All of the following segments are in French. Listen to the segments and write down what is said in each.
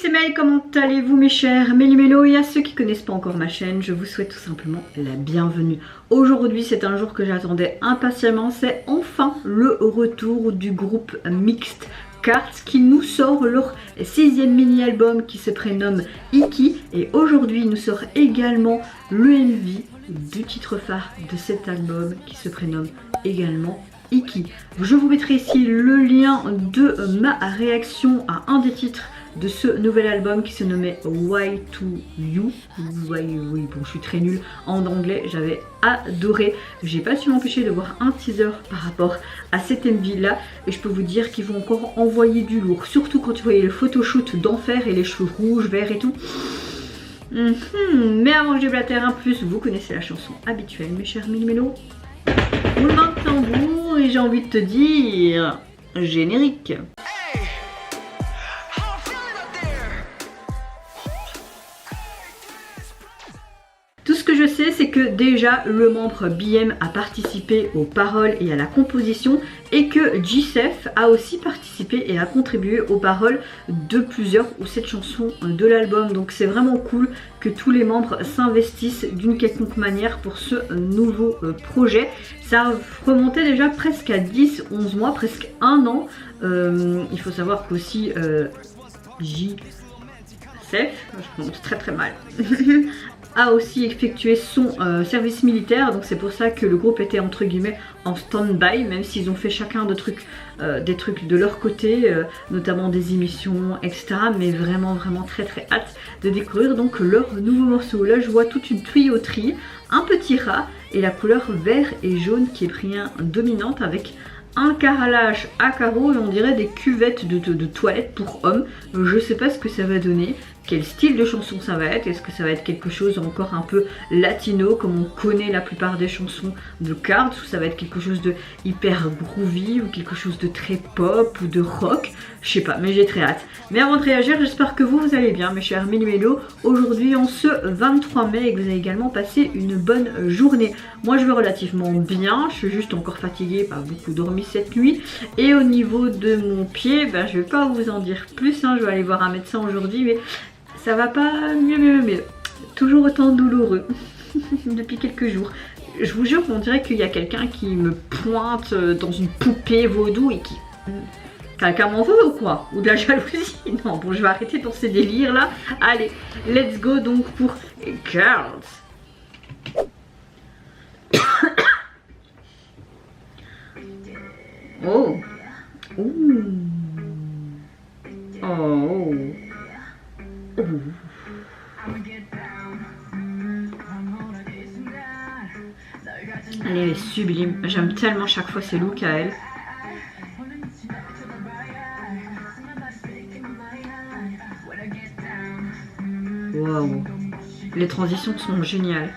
c'est Mel, comment allez-vous mes chers Méli-Mélo? Et à ceux qui ne connaissent pas encore ma chaîne, je vous souhaite tout simplement la bienvenue. Aujourd'hui c'est un jour que j'attendais impatiemment, c'est enfin le retour du groupe Mixed Cards qui nous sort leur 6e mini-album qui se prénomme Iki. Et aujourd'hui il nous sort également le MV du titre phare de cet album qui se prénomme également Iki. Je vous mettrai ici le lien de ma réaction à un des titres de ce nouvel album qui se nommait Why to You. Oui, bon, je suis très nulle en anglais, j'avais adoré. J'ai pas su m'empêcher de voir un teaser par rapport à cet MV là et je peux vous dire qu'ils vont encore envoyer du lourd, surtout quand vous voyez le photoshoot d'enfer et les cheveux rouges, verts et tout. Mais avant que je blatère un plus, vous connaissez la chanson habituelle mes chers Méli-Mélo. Roulement de tambour et j'ai envie de te dire générique. Tout ce que je sais, c'est que déjà le membre BM a participé aux paroles et à la composition et que J-Sef a aussi participé et a contribué aux paroles de plusieurs ou 7 chansons de l'album. Donc c'est vraiment cool que tous les membres s'investissent d'une quelconque manière pour ce nouveau projet. Ça remontait déjà presque à 10-11 mois, presque un an. Il faut savoir qu'aussi J-Sef, je prononce très mal, a aussi effectué son service militaire, donc c'est pour ça que le groupe était entre guillemets en stand-by, même s'ils ont fait chacun des trucs de leur côté, notamment des émissions, etc. Mais vraiment très hâte de découvrir donc leur nouveau morceau. Là je vois toute une tuyauterie, un petit rat et la couleur vert et jaune qui est bien dominante avec un carrelage à carreaux et on dirait des cuvettes de toilettes pour hommes. Je sais pas ce que ça va donner, quel style de chanson ça va être. Est-ce que ça va être quelque chose encore un peu latino comme on connaît la plupart des chansons de Cards, ou ça va être quelque chose de hyper groovy ou quelque chose de très pop ou de rock, je sais pas, mais j'ai très hâte. Mais avant de réagir, j'espère que vous allez bien mes chers Méli-Mélo. Aujourd'hui en ce 23 mai et que vous avez également passé une bonne journée. Moi je vais relativement bien, je suis juste encore fatiguée, pas beaucoup dormi cette nuit. Et au niveau de mon pied, je vais pas vous en dire plus, je vais aller voir un médecin aujourd'hui, mais ça va pas mieux. Toujours autant douloureux depuis quelques jours. Je vous jure qu'on dirait qu'il y a quelqu'un qui me pointe dans une poupée vaudou et qui... Quelqu'un m'en veut ou quoi? Ou de la jalousie? Non, bon, je vais arrêter pour ces délires là. Allez, let's go donc pour Cards. Oh. Ouh. Oh. Oh. Elle est sublime, j'aime tellement chaque fois ses looks à elle. Waouh, les transitions sont géniales.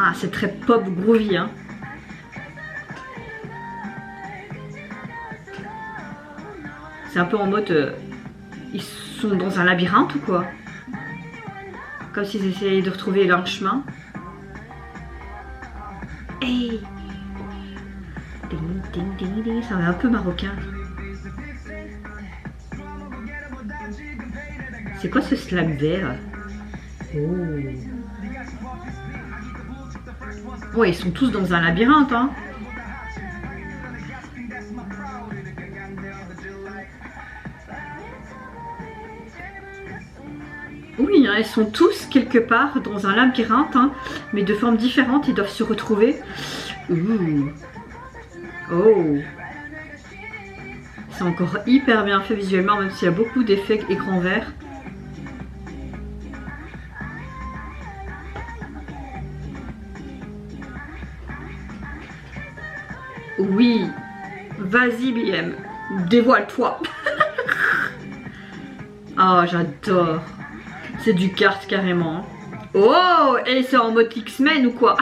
Ah, c'est très pop groovy, hein. C'est un peu en mode... ils sont dans un labyrinthe ou quoi? Comme s'ils essayaient de retrouver leur chemin. Hey! Ding, ding, ding, ding. Ça fait un peu marocain. C'est quoi ce slab vert? Oh! Ouais, ils sont tous dans un labyrinthe, hein. Oui, hein, ils sont tous quelque part dans un labyrinthe, hein, mais de formes différentes, ils doivent se retrouver. Ouh. Oh. C'est encore hyper bien fait visuellement, même s'il y a beaucoup d'effets écran vert. Oui, vas-y BM, dévoile-toi. Oh, j'adore. C'est du kart carrément. Oh, et c'est en mode X-Men ou quoi?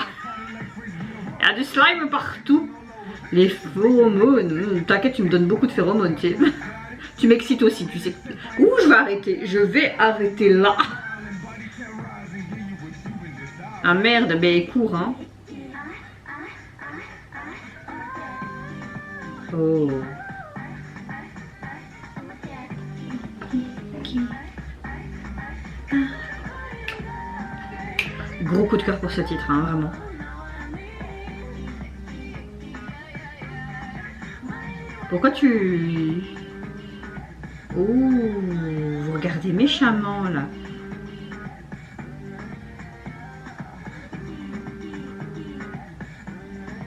Il y a du slime partout. Les phéromones, t'inquiète, tu me donnes beaucoup de phéromones, tu sais. Tu m'excites aussi, tu sais. Ouh, je vais arrêter là. Ah merde, ben il court, hein. Oh. Gros coup de cœur pour ce titre, hein, vraiment. Pourquoi tu... Oh, vous regardez méchamment là.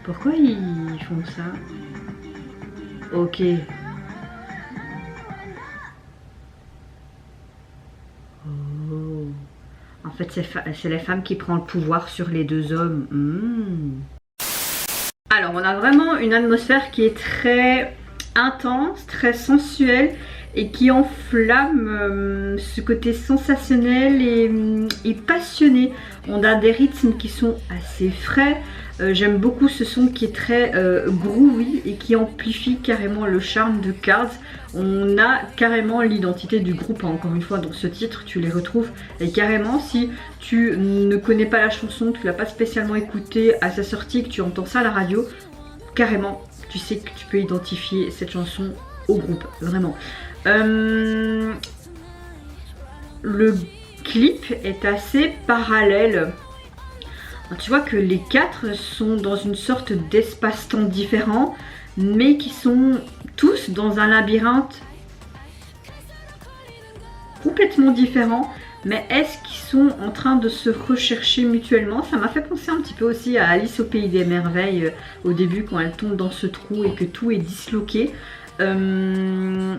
Pourquoi ils font ça? Ok. Oh. En fait, c'est la femme qui prend le pouvoir sur les deux hommes. Alors, on a vraiment une atmosphère qui est très intense, très sensuelle et qui enflamme ce côté sensationnel et passionné. On a des rythmes qui sont assez frais. J'aime beaucoup ce son qui est très groovy et qui amplifie carrément le charme de Cards. On a carrément l'identité du groupe, hein. Encore une fois dans ce titre tu les retrouves, et carrément si tu ne connais pas la chanson, tu l'as pas spécialement écoutée à sa sortie, que tu entends ça à la radio, carrément tu sais que tu peux identifier cette chanson au groupe, vraiment. Le clip est assez parallèle. Tu vois que les quatre sont dans une sorte d'espace-temps différent, mais qui sont tous dans un labyrinthe complètement différent. Mais est-ce qu'ils sont en train de se rechercher mutuellement? Ça m'a fait penser un petit peu aussi à Alice au Pays des Merveilles au début, quand elle tombe dans ce trou et que tout est disloqué. Il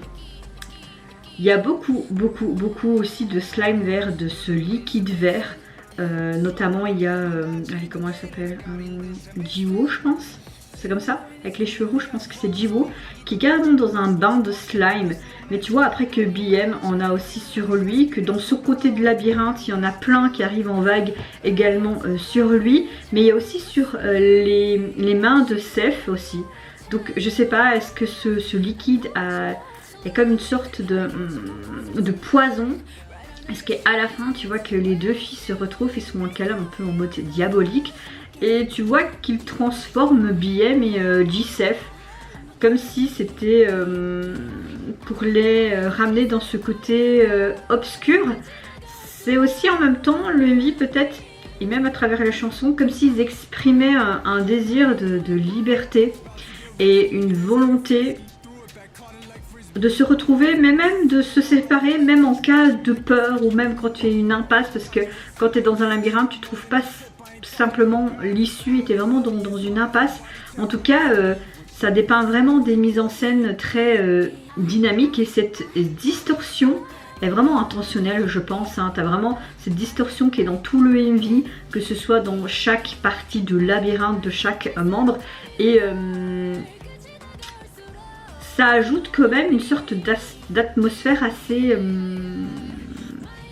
y a beaucoup aussi de slime vert, de ce liquide vert. Notamment il y a, allez, comment elle s'appelle, Jiwoo je pense, c'est comme ça, avec les cheveux rouges, je pense que c'est Jiwoo, qui est carrément dans un bain de slime. Mais tu vois après que BM en a aussi sur lui, que dans ce côté de labyrinthe il y en a plein qui arrivent en vague également sur lui, mais il y a aussi sur les mains de Seth aussi. Donc je sais pas, est-ce que ce liquide est comme une sorte de poison? Est-ce qu'à la fin tu vois que les deux filles se retrouvent, ils sont en câlin un peu en mode diabolique, et tu vois qu'ils transforment BM et J-Sef comme si c'était pour les ramener dans ce côté obscur. C'est aussi en même temps le MV peut-être, et même à travers la chanson, comme s'ils exprimaient un désir de liberté et une volonté de se retrouver, mais même de se séparer, même en cas de peur, ou même quand tu es une impasse, parce que quand tu es dans un labyrinthe, tu trouves pas simplement l'issue, et tu es vraiment dans une impasse. En tout cas, ça dépeint vraiment des mises en scène très dynamiques, et cette distorsion est vraiment intentionnelle, je pense, hein. Tu as vraiment cette distorsion qui est dans tout le MV, que ce soit dans chaque partie de labyrinthe de chaque membre, et ça ajoute quand même une sorte d'atmosphère assez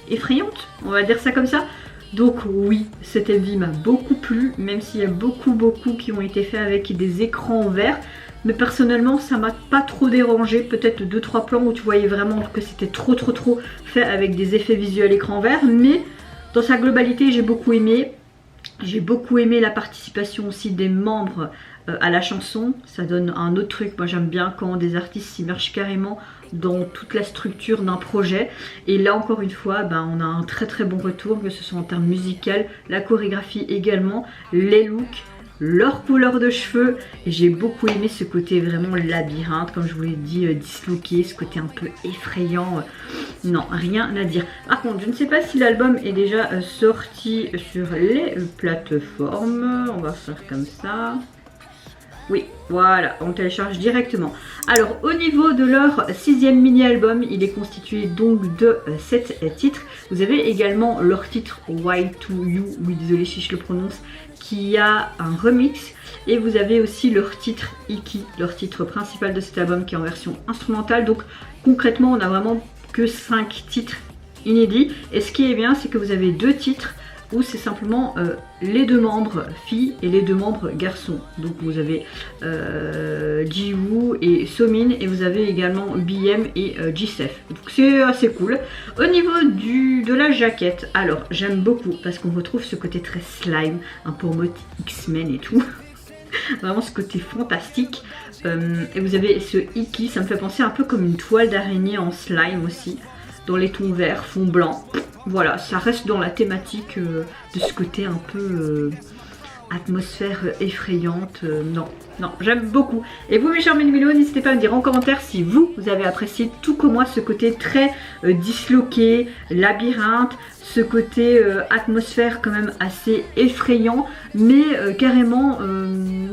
effrayante, on va dire ça comme ça. Donc oui, cet MV m'a beaucoup plu, même s'il y a beaucoup qui ont été faits avec des écrans verts. Mais personnellement ça m'a pas trop dérangé, peut-être 2-3 plans où tu voyais vraiment que c'était trop fait avec des effets visuels écran vert. Mais dans sa globalité j'ai beaucoup aimé. J'ai beaucoup aimé la participation aussi des membres à la chanson. Ça donne un autre truc. Moi j'aime bien quand des artistes s'immergent carrément dans toute la structure d'un projet. Et là encore une fois, on a un très bon retour, que ce soit en termes musical, la chorégraphie également, les looks, leur couleur de cheveux. Et j'ai beaucoup aimé ce côté vraiment labyrinthe, comme je vous l'ai dit, disloqué, ce côté un peu effrayant. Non, rien à dire. Par contre, je ne sais pas si l'album est déjà sorti sur les plateformes. On va faire comme ça. Oui, voilà, on télécharge directement. Alors, au niveau de leur 6e mini-album, il est constitué donc de 7 titres. Vous avez également leur titre Why to You, oui désolé si je le prononce, qui a un remix. Et vous avez aussi leur titre Iki, leur titre principal de cet album, qui est en version instrumentale. Donc concrètement, on a vraiment que 5 titres inédits. Et ce qui est bien, c'est que vous avez 2 titres ou c'est simplement les deux membres filles et les deux membres garçons. Donc vous avez Jiwoo et Somin, et vous avez également BM et Jisef. Donc c'est assez cool. Au niveau de la jaquette, alors j'aime beaucoup parce qu'on retrouve ce côté très slime, un peu en mode X-Men et tout. Vraiment ce côté fantastique. Et vous avez ce Iki, ça me fait penser un peu comme une toile d'araignée en slime aussi, dans les tons verts, fond blanc. Voilà, ça reste dans la thématique de ce côté un peu atmosphère effrayante. Non, j'aime beaucoup. Et vous mes chers Mélimélos, n'hésitez pas à me dire en commentaire si vous avez apprécié tout comme moi ce côté très disloqué, labyrinthe, ce côté atmosphère quand même assez effrayant, mais carrément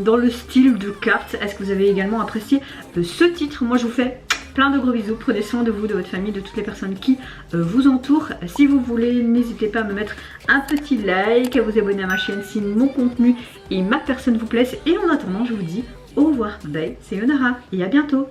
dans le style de cartes. Est-ce que vous avez également apprécié ce titre? Moi je vous fais plein de gros bisous, prenez soin de vous, de votre famille, de toutes les personnes qui vous entourent. Si vous voulez, n'hésitez pas à me mettre un petit like, à vous abonner à ma chaîne si mon contenu et ma personne vous plaisent. Et en attendant, je vous dis au revoir, bye, c'est Yonara et à bientôt.